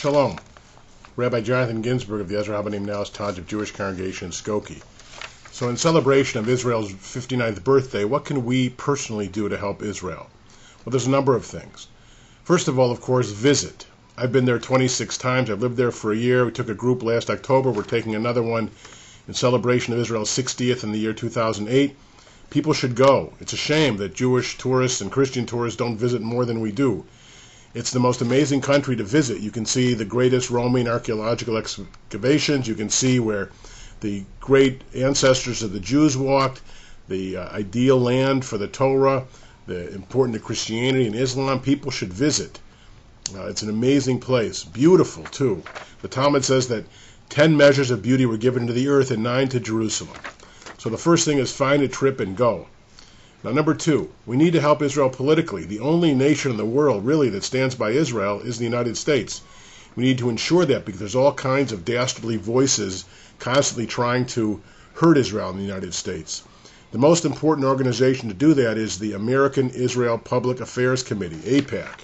Shalom. Rabbi Jonathan Ginsburg of the Ezra Rabbanim Now's Township Jewish Congregation in Skokie. So in celebration of Israel's 59th birthday, what can we personally do to help Israel? Well, there's a number of things. First of all, of course, visit. I've been there 26 times. I've lived there for a year. We took a group last October. We're taking another one in celebration of Israel's 60th in the year 2008. People should go. It's a shame that Jewish tourists and Christian tourists don't visit more than we do. It's the most amazing country to visit. You can see the greatest Roman archaeological excavations. You can see where the great ancestors of the Jews walked, the ideal land for the Torah, the important to Christianity and Islam. People should visit. It's an amazing place. Beautiful, too. The Talmud says that 10 measures of beauty were given to the earth and 9 to Jerusalem. So the first thing is find a trip and go. Now, number 2, we need to help Israel politically. The only nation in the world, really, that stands by Israel is the United States. We need to ensure that because there's all kinds of dastardly voices constantly trying to hurt Israel in the United States. The most important organization to do that is the American Israel Public Affairs Committee, Aipac.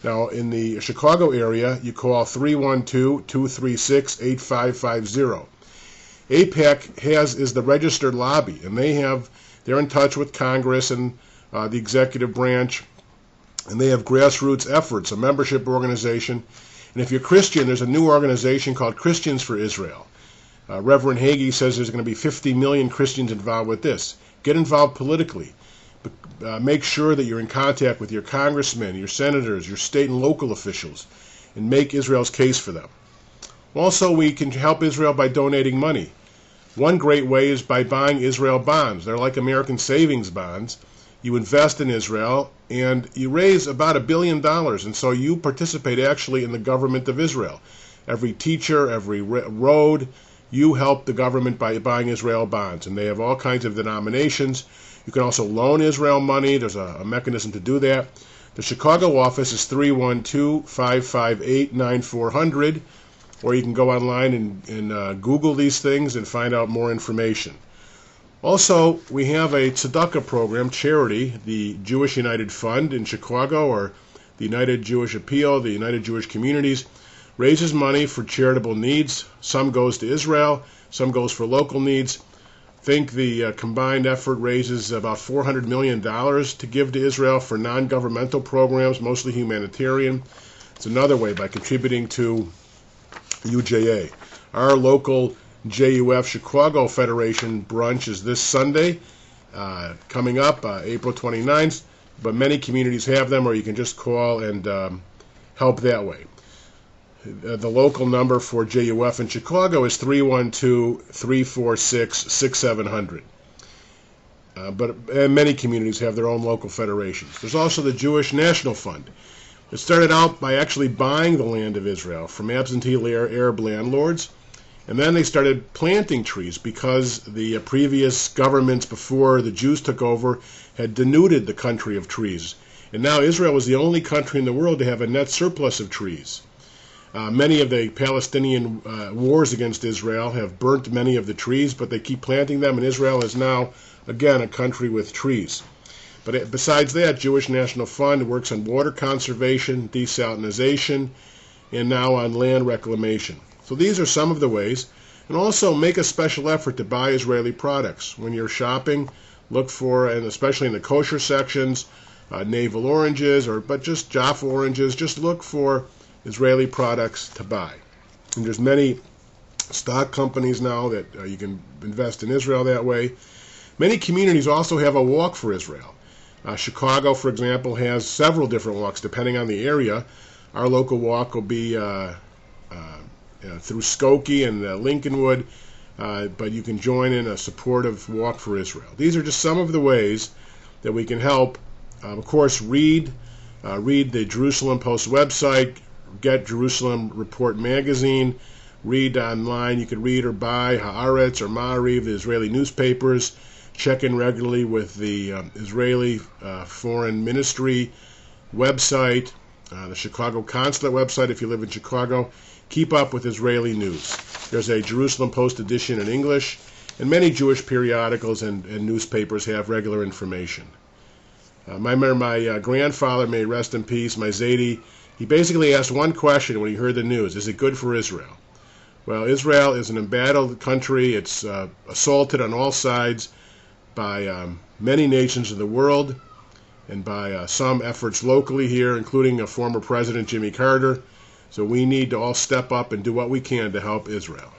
Now, in the Chicago area, you call 312-236-8550. AIPAC is the registered lobby, and they're in touch with Congress and the executive branch, and they have grassroots efforts, a membership organization. And if you're Christian, there's a new organization called Christians for Israel. Reverend Hagee says there's going to be 50 million Christians involved with this. Get involved politically. Make sure that you're in contact with your congressmen, your senators, your state and local officials, and make Israel's case for them. Also, we can help Israel by donating money. One great way is by buying Israel bonds. They're like American savings bonds. You invest in Israel, and you raise about $1 billion, and so you participate actually in the government of Israel. Every teacher, every road, you help the government by buying Israel bonds, and they have all kinds of denominations. You can also loan Israel money. There's a mechanism to do that. The Chicago office is 312-558-9400. Or you can go online and Google these things and find out more information. Also, we have a tzedakah program, charity, the Jewish United Fund in Chicago, or the United Jewish Appeal, the United Jewish Communities, raises money for charitable needs. Some goes to Israel, some goes for local needs. I think the combined effort raises about $400 million to give to Israel for non-governmental programs, mostly humanitarian. It's another way by contributing to UJA. Our local JUF Chicago Federation brunch is this Sunday, coming up, April 29th, but many communities have them, or you can just call and help that way. The local number for JUF in Chicago is 312-346-6700. But many communities have their own local federations. There's also the Jewish National Fund. It started out by actually buying the land of Israel from absentee Arab landlords, and then they started planting trees because the previous governments before the Jews took over had denuded the country of trees. And now Israel was the only country in the world to have a net surplus of trees. Many of the Palestinian wars against Israel have burnt many of the trees, but they keep planting them, and Israel is now, again, a country with trees. But besides that, Jewish National Fund works on water conservation, desalinization, and now on land reclamation. So these are some of the ways. And also make a special effort to buy Israeli products. When you're shopping, look for, and especially in the kosher sections, navel oranges, but just Jaffa oranges. Just look for Israeli products to buy. And there's many stock companies now that you can invest in Israel that way. Many communities also have a walk for Israel. Chicago, for example, has several different walks depending on the area. Our local walk will be through Skokie and Lincolnwood, but you can join in a supportive walk for Israel. These are just some of the ways that we can help. Of course, read the Jerusalem Post website, get Jerusalem Report magazine, read online. You can read or buy Haaretz or Ma'ariv, the Israeli newspapers. Check in regularly with the Israeli Foreign Ministry website, the Chicago Consulate website if you live in Chicago. Keep up with Israeli news. There's a Jerusalem Post edition in English, and many Jewish periodicals and newspapers have regular information. My grandfather, may rest in peace, my Zaidi, He basically asked one question when he heard the news: is it good for Israel? Well, Israel is an embattled country. It's assaulted on all sides by many nations of the world and by some efforts locally here, including former President Jimmy Carter. So we need to all step up and do what we can to help Israel.